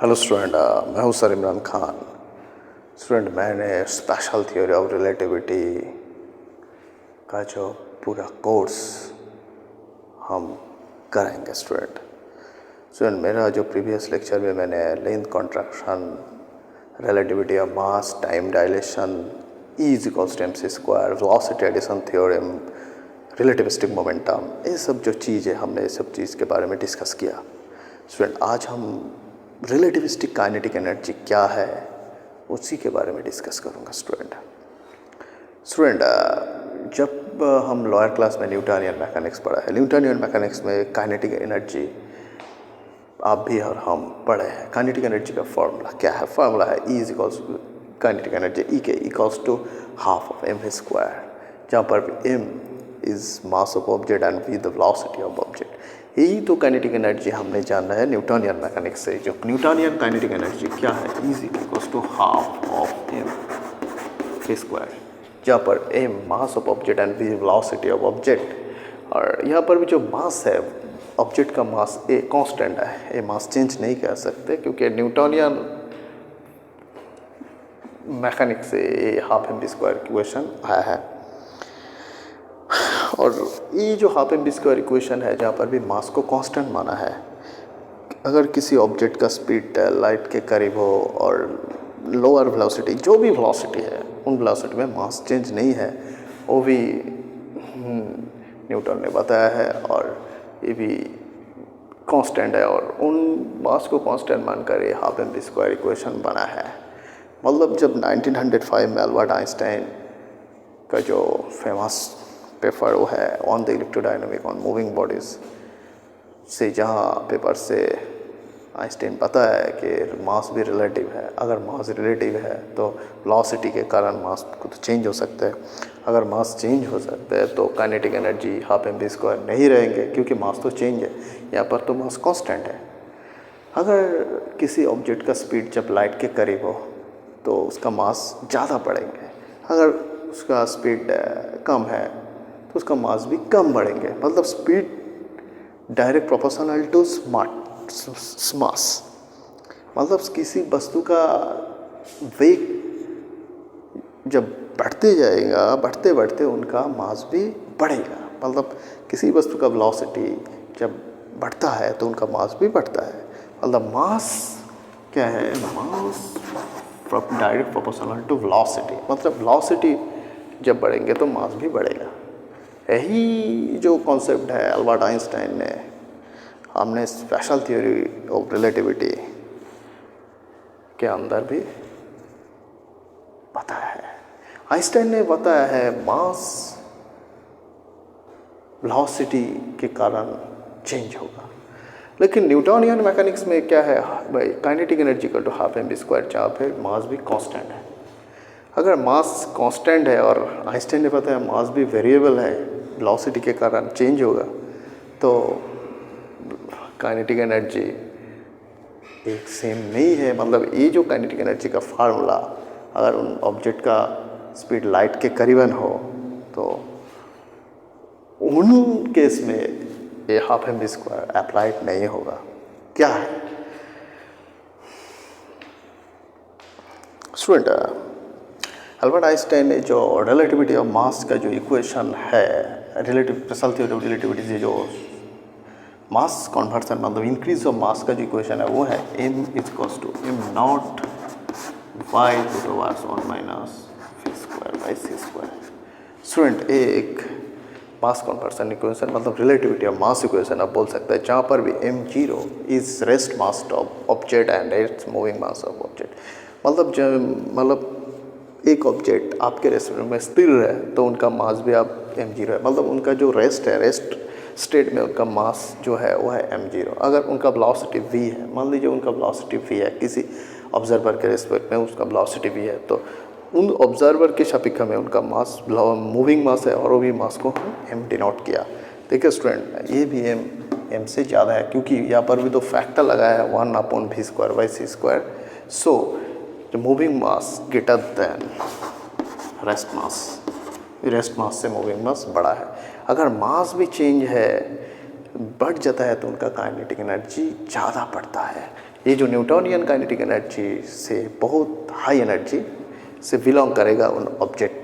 Hello student, मैं हूँ sir Imran Khan. Student, मैंने स्पेशल थ्योरी ऑफ रिलेटिविटी का जो पूरा कोर्स हम करेंगे। स्टूडेंट मेरा जो प्रीवियस लेक्चर में मैंने length contraction, relativity of mass, time dilation, E is equals to mc square, velocity addition theorem, relativistic momentum, ये सब जो चीज़ है हमने इस सब चीज़ के बारे में डिस्कस किया। स्टूडेंट, आज हम रिलेटिविस्टिक काइनेटिक एनर्जी क्या है उसी के बारे में डिस्कस करूँगा। स्टूडेंट जब हम लोअर क्लास में न्यूटनियन मैकेनिक्स पढ़ा है, न्यूटनियन मैकेनिक्स में काइनेटिक एनर्जी आप भी और हम पढ़े हैं। काइनेटिक एनर्जी का फॉर्मूला क्या है? फॉर्मूला है E is equals to kinetic energy E K equals to half of mv square, जहाँ पर m is mass of object and v the velocity of object. यही तो काइनेटिक एनर्जी हमने जाना है न्यूटनियन मैकेनिक्स से। जो न्यूटनियन काइनेटिक एनर्जी क्या है? E is equals to half of mv square, जहाँ पर m mass of object and v velocity of object. और यहाँ पर भी जो मास है, ऑब्जेक्ट का मास ए कांस्टेंट है, ये मास चेंज नहीं कर सकते क्योंकि न्यूटनियन मैकेनिक्स से ये हाफ mv स्क्वायर इक्वेशन आया है। और ये जो हाफ mv स्क्वायर इक्वेशन है, जहाँ पर भी मास को कांस्टेंट माना है, अगर किसी ऑब्जेक्ट का स्पीड लाइट के करीब हो और लोअर वेलोसिटी, जो भी वेलोसिटी है, उन वेलोसिटी में मास चेंज नहीं है, वो भी न्यूटन ने बताया है और ये भी कांस्टेंट है। और उन मास को कांस्टेंट मानकर ये हाफ mv स्क्वायर इक्वेशन बना है। मतलब जब 1905 में अल्बर्ट आइंस्टाइन का जो फेमस पेपर वो है on the electrodynamic on moving bodies से, जहाँ पेपर से आइंस्टाइन पता है कि मास भी रिलेटिव है। अगर मास रिलेटिव है तो वेलोसिटी के कारण मास को तो चेंज हो सकता है। अगर मास चेंज हो सकता है तो kinetic energy half mv square नहीं रहेंगे, क्योंकि मास तो चेंज है, यहाँ पर तो मास कांस्टेंट है। अगर किसी ऑब्जेक्ट का स्पीड जब लाइट के करीब हो तो उसका मास ज़्यादा बढ़ेंगे, अगर उसका स्पीड कम है तो उसका मास भी कम बढ़ेंगे। मतलब speed direct proportional to mass. मतलब किसी वस्तु का वेग जब बढ़ते जाएगा, बढ़ते बढ़ते उनका मास भी बढ़ेगा। मतलब किसी वस्तु का वेलोसिटी जब बढ़ता है तो उनका मास भी बढ़ता है। मतलब मास क्या है? मास डायरेक्ट प्रोपोर्शनल टू वेलोसिटी। मतलब वेलोसिटी जब बढ़ेंगे तो मास भी बढ़ेगा। यही जो कॉन्सेप्ट है अल्बर्ट आइंस्टाइन ने, हमने स्पेशल थ्योरी ऑफ रिलेटिविटी के अंदर भी बताया है। आइंस्टाइन ने बताया है मास वेलोसिटी के कारण चेंज होगा। लेकिन न्यूटनियन मैकेनिक्स में क्या है भाई? काइनेटिक एनर्जी का टू हाफ mv स्क्वायर, जहाँ पे मास भी कांस्टेंट है। अगर मास कांस्टेंट है और आइंस्टाइन ने बताया मास भी वेरिएबल है, वेलोसिटी के कारण चेंज होगा, तो काइनेटिक एनर्जी एक सेम नहीं है। मतलब ये जो काइनेटिक एनर्जी का फार्मूला, अगर उन ऑब्जेक्ट का स्पीड लाइट के करीबन हो तो उन केस में ये हाफ mv स्क्वायर अप्लाइड नहीं होगा। क्या है स्टूडेंट? अल्बर्ट आइंस्टाइन ने जो रिलेटिविटी ऑफ मास का जो इक्वेशन है, स्पेशल थ्योरी ऑफ रिलेटिविटी से जो मास कन्वर्सन, मतलब इंक्रीज ऑफ मास का जो इक्वेशन है, वो है m is equals to m0 y to the power on minus v square by c square. Student, एक मास कन्वर्सन इक्वेशन, मतलब रिलेटिविटी ऑफ मास इक्वेशन आप बोल सकते हैं, जहाँ पर भी m0 is rest mass of object and rest moving mass of object. मतलब एक ऑब्जेक्ट आपके रेस्ट में स्थिर है तो उनका मास भी आप m0 है। मतलब उनका जो रेस्ट है, रेस्ट स्टेट में उनका मास जो है वो है m0। अगर उनका वेलोसिटी v है, मान लीजिए उनका वेलोसिटी v है, किसी ऑब्जर्वर के रेस्पेक्ट में उसका वेलोसिटी v है, तो उन ऑब्जर्वर के सापेक्ष में उनका मास मूविंग मास है और वो भी मास को m डिनोट किया। देखिए स्टूडेंट, ये भी m से ज़्यादा है, क्योंकि यहाँ पर भी तो फैक्टर लगाया है 1/v square by c square. So the moving mass greater than rest mass, rest mass से मूविंग मास बड़ा है। अगर मास भी चेंज है, बढ़ जाता है, तो उनका काइनेटिक एनर्जी ज़्यादा बढ़ता है। ये जो न्यूटोनियन काइनेटिक एनर्जी से बहुत हाई एनर्जी से बिलोंग करेगा उन ऑब्जेक्ट।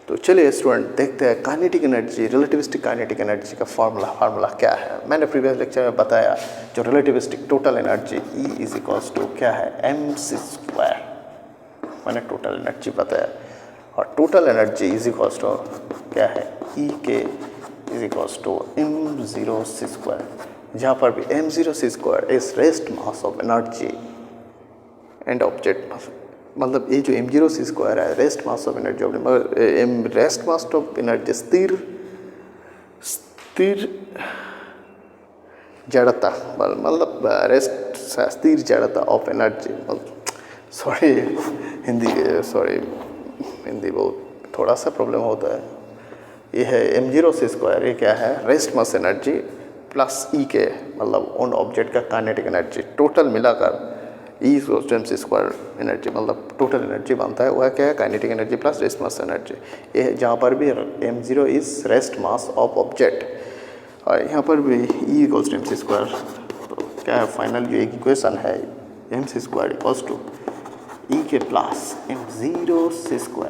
तो चलिए स्टूडेंट देखते हैं kinetic energy, relativistic kinetic energy का फार्मूला क्या है। मैंने प्रीवियस लेक्चर में बताया जो relativistic total energy E is equals to क्या है mc², मैंने टोटल एनर्जी बताया, और total energy is equals to क्या है E के इज इक्वल्स टू m0c², जहाँ पर भी m0c² is rest mass of energy and object, मतलब ये जो m0c² है रेस्ट मास ऑफ एनर्जी, मगर रेस्ट मास ऑफ एनर्जी स्थिर जड़ता, मतलब रेस्ट स्थिर जड़ता ऑफ एनर्जी, सॉरी हिंदी बहुत थोड़ा सा प्रॉब्लम होता है। ये है m0c², ये क्या है rest mass energy plus E के, मतलब उन ऑब्जेक्ट का काइनेटिक एनर्जी टोटल मिलाकर E m² एनर्जी, मतलब टोटल एनर्जी बनता है, वह क्या है kinetic energy plus rest mass energy. ये जहाँ पर भी m0 is rest mass of object, और यहाँ पर भी E इक्वल्स टू mc², तो क्या है फाइनल जो एक इक्वेशन है mc² इक्वल्स टू E के प्लस m0c²,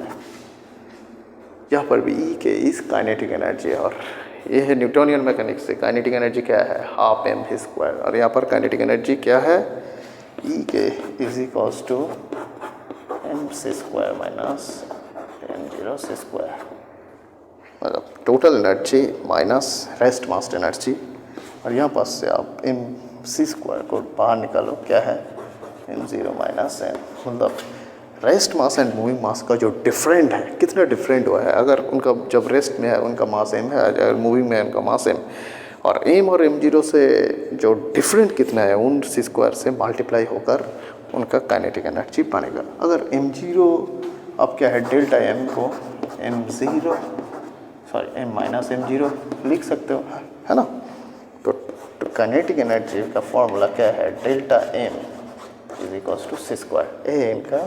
यहाँ पर भी E के इस काइनेटिक एनर्जी, और ये है न्यूटोनियन मैकेनिक्स से काइनेटिक एनर्जी क्या है हाफ mc², और यहाँ पर काइनेटिक एनर्जी क्या है E के is equals to mc² minus m0c², मतलब total energy minus rest mass energy, और यहाँ पास से आप mc² को बाहर निकालो क्या है m0 माइनस m, मतलब रेस्ट मास एंड मूविंग मास का जो डिफरेंट है कितना डिफरेंट हुआ है। अगर उनका जब रेस्ट में है उनका मास m है, अगर मूविंग में है उनका मास m, और m और m0 से जो डिफरेंट कितना है उन c² से मल्टीप्लाई होकर उनका काइनेटिक एनर्जी बनेगा। अगर m0 अब क्या है डेल्टा m को m माइनस m0 लिख सकते हो, है ना। तो काइनेटिक एनर्जी का फॉर्मूला क्या है delta m is equals to c², ये इनका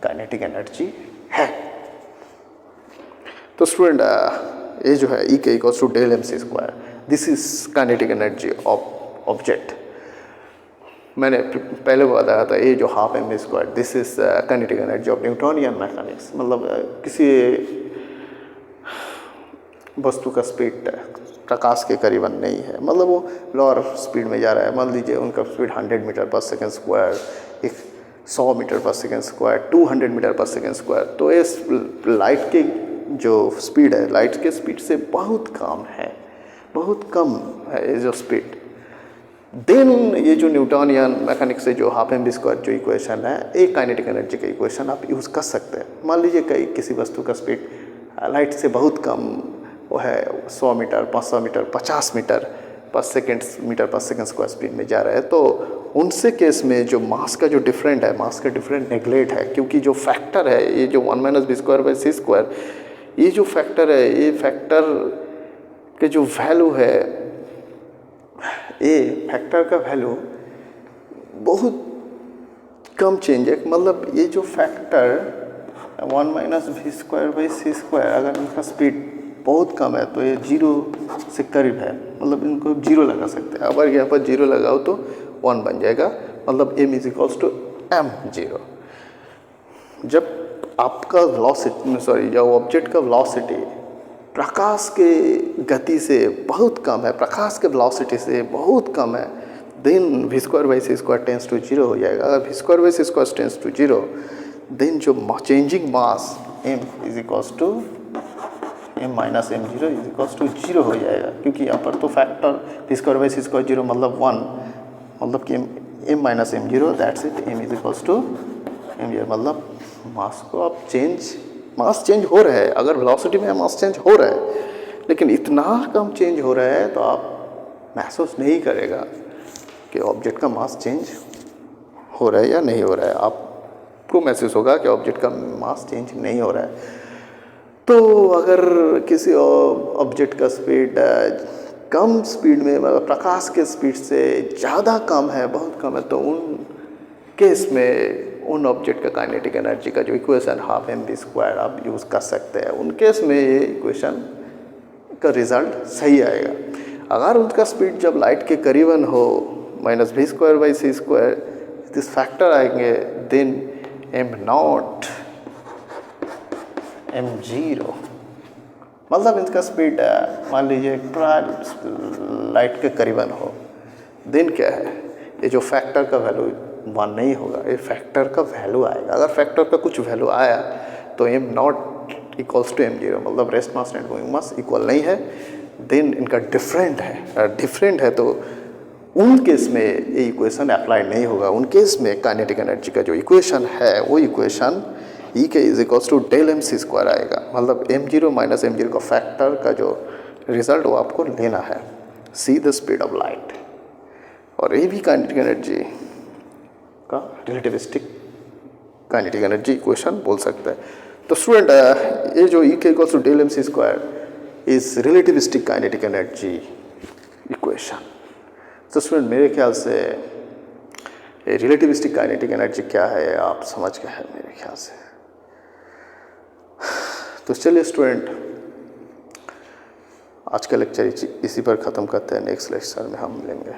काइनेटिक एनर्जी है। तो स्टूडेंट ये जो है E K equals to del mc², this is kinetic energy of object. मैंने पहले बताया था ये जो half mv², this is kinetic energy of Newtonian mechanics, मतलब किसी वस्तु का स्पीड प्रकाश के करीबन नहीं है, मतलब वो लोअर स्पीड में जा रहा है। मान लीजिए उनका स्पीड 100 मीटर पर सेकेंड स्क्वायर, 100 मीटर पर सेकेंड स्क्वायर, 200 मीटर पर सेकेंड स्क्वायर, तो ये लाइट के जो स्पीड है लाइट के स्पीड से बहुत कम है ये जो स्पीड। देन ये जो न्यूटोनियन मैकेनिक्स से जो हाफ mv² जो इक्वेशन है, एक काइनेटिक एनर्जी का इक्वेशन आप यूज़ कर सकते हैं। मान लीजिए किसी वस्तु का स्पीड लाइट से बहुत कम, वो है 100 मीटर, 500 मीटर, 50 मीटर पर सेकेंड स्क्वायर स्पीड में जा रहा है, तो उनसे केस में जो मास का जो डिफरेंट है, मास का डिफरेंट नेगलेक्ट है, क्योंकि जो फैक्टर है ये जो 1 - v²/c², ये जो फैक्टर है, ये फैक्टर के जो वैल्यू है, ये फैक्टर का वैल्यू बहुत कम चेंज है। मतलब ये जो फैक्टर 1 - v²/c², अगर इनका स्पीड बहुत कम है तो ये 0 से करीब है, मतलब इनको 0 लगा सकते हैं। अगर यहाँ पर 0 लगाओ तो 1 बन जाएगा, मतलब m is equals to m0। जब आपका वेलोसिटी जब ऑब्जेक्ट का वेलोसिटी प्रकाश के गति से बहुत कम है, प्रकाश के वेलोसिटी से बहुत कम है, देन v²/c² टेंस टू 0 हो जाएगा। अगर v²/c² टेंस टू 0, देन जो changing mass m is equals to m minus m0 is equals to 0 हो जाएगा, क्योंकि यहाँ पर तो फैक्टर v²/c² 0 मतलब 1, मतलब कि m minus m0 that's it, m is equals to m0, मतलब मास को आप मास चेंज हो रहा है। अगर वेलोसिटी में मास चेंज हो रहा है, लेकिन इतना कम चेंज हो रहा है तो आप महसूस नहीं करेगा कि ऑब्जेक्ट का मास चेंज हो रहा है या नहीं हो रहा है। आपको महसूस होगा कि ऑब्जेक्ट का मास चेंज नहीं हो रहा है। तो अगर किसी ऑब्जेक्ट का स्पीड कम स्पीड में, मतलब प्रकाश के स्पीड से ज़्यादा कम है, बहुत कम है, तो उन केस में उन ऑब्जेक्ट का काइनेटिक एनर्जी का जो इक्वेशन हाफ mv² आप यूज़ कर सकते हैं। उन केस में ये इक्वेशन का रिज़ल्ट सही आएगा। अगर उनका स्पीड जब लाइट के करीबन हो, minus V square by C square, this factor आएंगे, then M naught M zero, मतलब इसका स्पीड मान लीजिए लाइट के करीबन हो, देन क्या है, ये जो फैक्टर का वैल्यू 1 नहीं होगा, ये फैक्टर का वैल्यू आएगा। अगर फैक्टर का कुछ वैल्यू आया तो M naught equals to M zero, मतलब rest mass net moving mass equal नहीं है, देन इनका डिफरेंट है। डिफरेंट है तो उन केस में ये इक्वेशन अप्लाई नहीं होगा। उन केस में काइनेटिक एनर्जी का जो इक्वेशन है वो equation E K is equals to del M C square आएगा, मतलब M zero minus M zero का फैक्टर का जो रिजल्ट वो आपको लेना है, C the speed of light. और ये भी काइनेटिक एनर्जी का रिलेटिविस्टिक काइनेटिक एनर्जी इक्वेशन बोल सकते हैं। तो स्टूडेंट ये जो E K equals to del M C square is relativistic kinetic energy equation. तो स्टूडेंट मेरे ख्याल से रिलेटिविस्टिक काइनेटिक एनर्जी क्या है आप समझ गए हैं मेरे ख्याल से। तो चलिए स्टूडेंट आज का लेक्चर इसी पर ख़त्म करते हैं, नेक्स्ट लेक्चर में हम मिलेंगे।